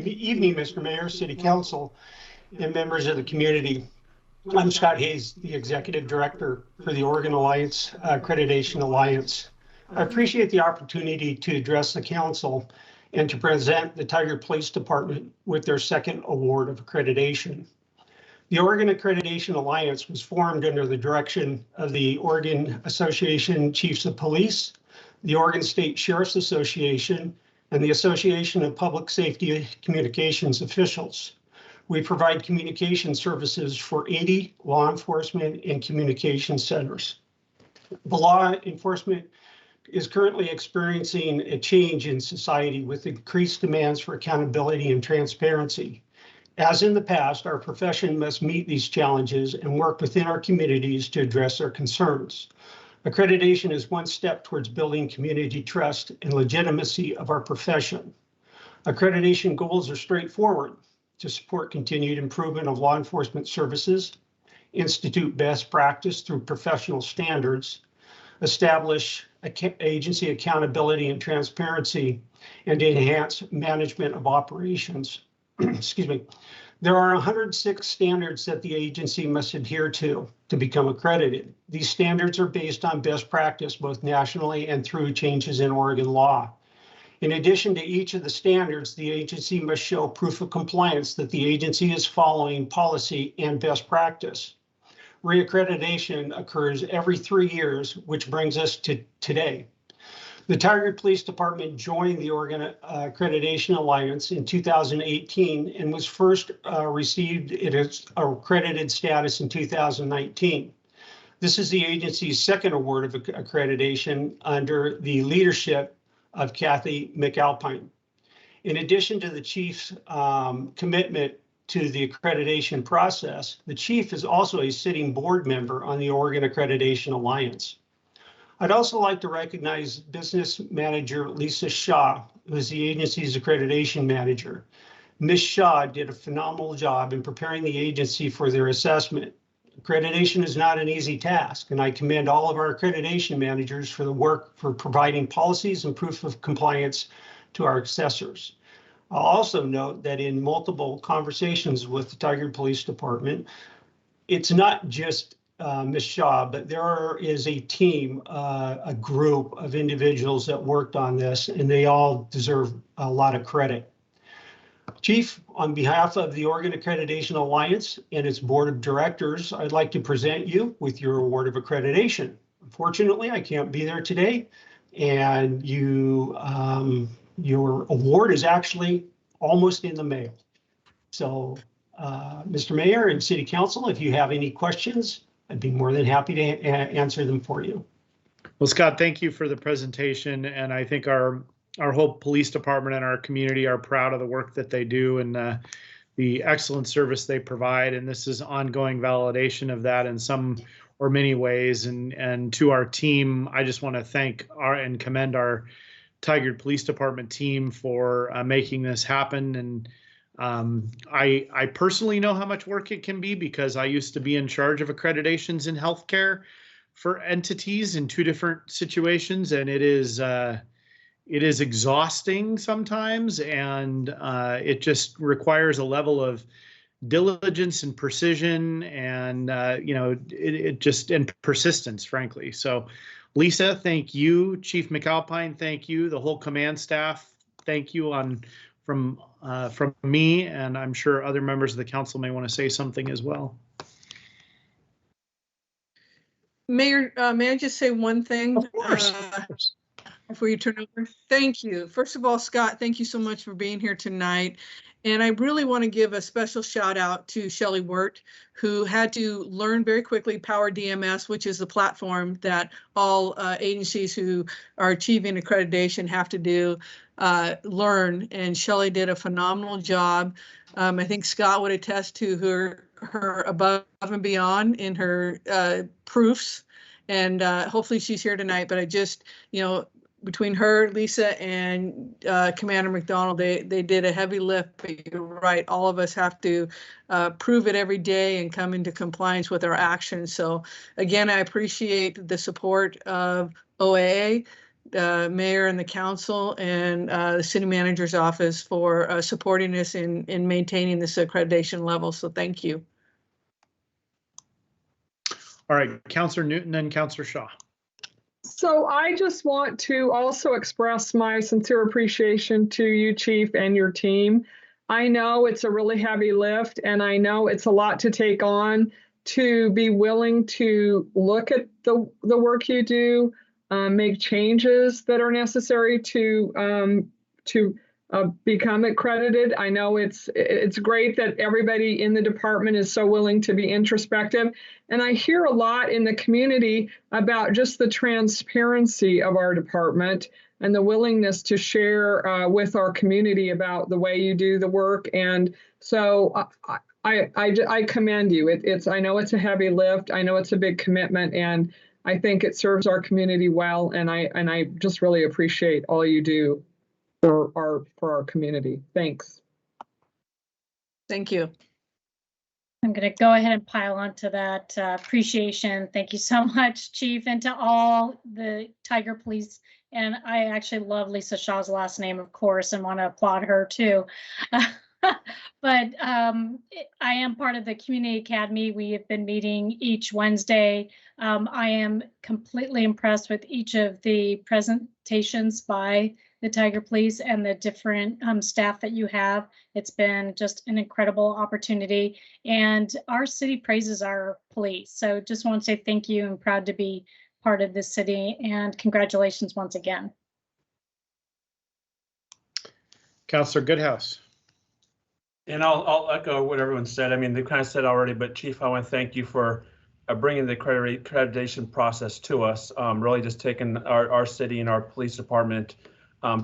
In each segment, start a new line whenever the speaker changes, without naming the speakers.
Good evening, Mr. Mayor, City Council, and members of the community. I'm Scott Hayes, the Executive Director for the Oregon Accreditation Alliance. I appreciate the opportunity to address the Council and to present the Tigard Police Department with their second award of accreditation. The Oregon Accreditation Alliance was formed under the direction of the Oregon Association Chiefs of Police, the Oregon State Sheriff's Association, and the Association of Public Safety Communications Officials. We provide communication services for 80 law enforcement and communication centers. The law enforcement is currently experiencing a change in society with increased demands for accountability and transparency. As in the past, our profession must meet these challenges and work within our communities to address their concerns. Accreditation is one step towards building community trust and legitimacy of our profession. Accreditation goals are straightforward: to support continued improvement of law enforcement services, institute best practice through professional standards, establish agency accountability and transparency, and enhance management of operations. Excuse me. There are 106 standards that the agency must adhere to become accredited. These standards are based on best practice, both nationally and through changes in Oregon law. In addition to each of the standards, the agency must show proof of compliance that the agency is following policy and best practice. Reaccreditation occurs every 3 years, which brings us to today. The Tigard Police Department joined the Oregon Accreditation Alliance in 2018 and was first received its accredited status in 2019. This is the agency's second award of accreditation under the leadership of Kathy McAlpine. In addition to the chief's commitment to the accreditation process, the chief is also a sitting board member on the Oregon Accreditation Alliance. I'd also like to recognize business manager Lisa Shaw, who is the agency's accreditation manager. Ms. Shaw did a phenomenal job in preparing the agency for their assessment. Accreditation is not an easy task, and I commend all of our accreditation managers for the work for providing policies and proof of compliance to our assessors. I'll also note that in multiple conversations with the Tigard Police Department, it's not just Ms. Shaw, but there is a team, a group of individuals that worked on this, and they all deserve a lot of credit. Chief, on behalf of the Oregon Accreditation Alliance and its board of directors, I'd like to present you with your award of accreditation. Unfortunately, I can't be there today, and your award is actually almost in the mail. So, Mr. Mayor and City Council, if you have any questions, I'd be more than happy to answer them for you.
Well, Scott, thank you for the presentation. And I think our whole police department and our community are proud of the work that they do and the excellent service they provide. And this is ongoing validation of that in some or many ways. And to our team, I just want to thank and commend our Tigard Police Department team for making this happen. And I personally know how much work it can be because I used to be in charge of accreditations in healthcare for entities in 2 different situations, and it is exhausting sometimes, and it just requires a level of diligence and precision, and and persistence, frankly. So, Lisa, thank you. Chief McAlpine, thank you. The whole command staff, thank you from me, and I'm sure other members of the council may want to say something as well.
Mayor, may I just say one thing?
Of course.
Before you turn over? Thank you. First of all, Scott, thank you so much for being here tonight. And I really want to give a special shout out to Shelley Wirt, who had to learn very quickly Power DMS, which is the platform that all agencies who are achieving accreditation have to do, learn. And Shelley did a phenomenal job. I think Scott would attest to her above and beyond in her proofs. And hopefully she's here tonight. But I just, between her, Lisa, and Commander McDonald, they did a heavy lift. But you're right, all of us have to prove it every day and come into compliance with our actions. So again, I appreciate the support of OAA, mayor and the council and the city manager's office for supporting us in maintaining this accreditation level. So thank you.
All right, Councillor Newton and Councillor Shaw.
So I just want to also express my sincere appreciation to you, Chief, and your team. I know it's a really heavy lift, and I know it's a lot to take on to be willing to look at the work you do, make changes that are necessary to become accredited. I know it's great that everybody in the department is so willing to be introspective. And I hear a lot in the community about just the transparency of our department and the willingness to share with our community about the way you do the work. And so I commend you. I know it's a heavy lift. I know it's a big commitment, and I think it serves our community well. And I just really appreciate all you do for our community. Thanks.
Thank you.
I'm going to go ahead and pile onto that appreciation. Thank you so much, Chief, and to all the Tigard Police. And I actually love Lisa Shaw's last name, of course, and want to applaud her too. But I am part of the Community Academy. We have been meeting each Wednesday. I am completely impressed with each of the presentations by the Tigard Police and the different staff that you have. It's been just an incredible opportunity, and our city praises our police. So just want to say thank you and proud to be part of this city, and congratulations once again.
Councillor Goodhouse.
And I'll echo what everyone said. I mean, they kind of said already, but Chief, I want to thank you for bringing the accreditation process to us, really just taking our city and our police department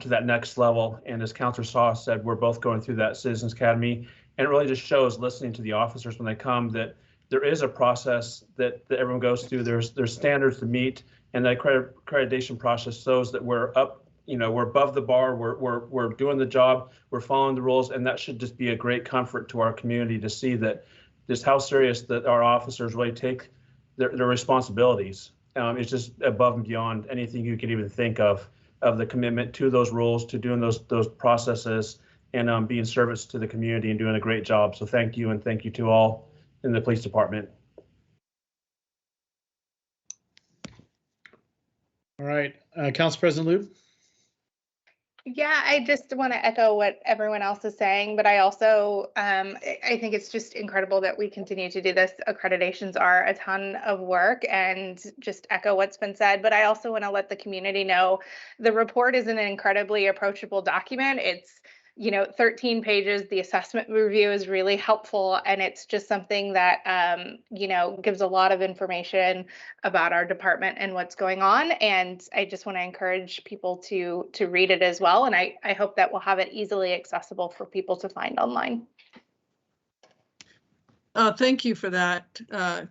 to that next level. And as Councillor Shaw said, we're both going through that Citizens Academy, and it really just shows, listening to the officers when they come, that there is a process that everyone goes through. There's standards to meet, and the accreditation process shows that we're up, we're above the bar, we're doing the job, we're following the rules, and that should just be a great comfort to our community to see that just how serious that our officers really take their responsibilities. It's just above and beyond anything you could even think of the commitment to those rules, to doing those processes, and being service to the community and doing a great job. So thank you, and thank you to all in the police department.
All right, Council President Lube.
Yeah, I just want to echo what everyone else is saying, but I also, I think it's just incredible that we continue to do this. Accreditations are a ton of work, and just echo what's been said, but I also want to let the community know the report is an incredibly approachable document. It's 13 pages. The assessment review is really helpful, and it's just something that, gives a lot of information about our department and what's going on. And I just want to encourage people to read it as well. And I hope that we'll have it easily accessible for people to find online.
Thank you for that,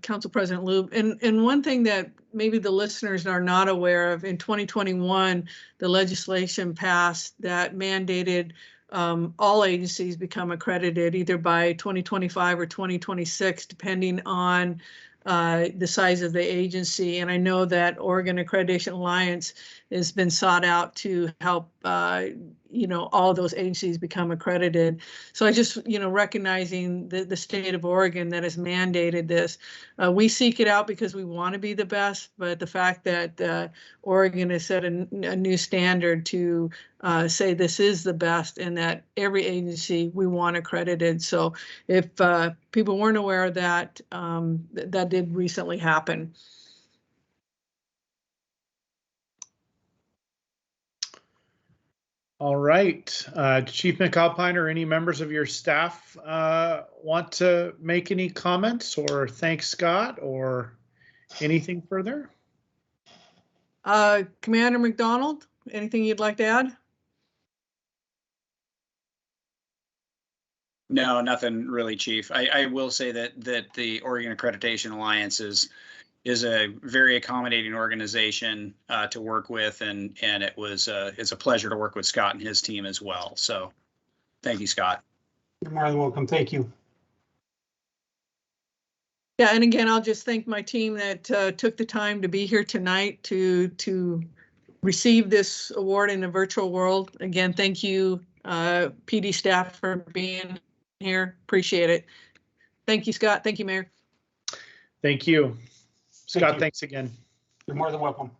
Council President Lube. And one thing that maybe the listeners are not aware of, in 2021, the legislation passed that mandated all agencies become accredited either by 2025 or 2026, depending on the size of the agency. And I know that Oregon Accreditation Alliance has been sought out to help, all those agencies become accredited. So I just, recognizing the state of Oregon that has mandated this, we seek it out because we want to be the best. But the fact that Oregon has set a new standard to say this is the best, and that every agency we want accredited. So if people weren't aware of that, that did recently happen.
All right, Chief McAlpine or any members of your staff want to make any comments or thank Scott or anything further?
Commander McDonald, anything you'd like to add?
No, nothing really, Chief. I will say that the Oregon Accreditation Alliance is a very accommodating organization to work with, and it's a pleasure to work with Scott and his team as well. So thank you, Scott.
You're more than welcome. Thank you.
Yeah, and again, I'll just thank my team that took the time to be here tonight to receive this award in a virtual world. Again, thank you, PD staff, for being here. Appreciate it. Thank you, Scott. Thank you, Mayor.
Thank you. Scott,
you.
thanks again.
You're more than welcome.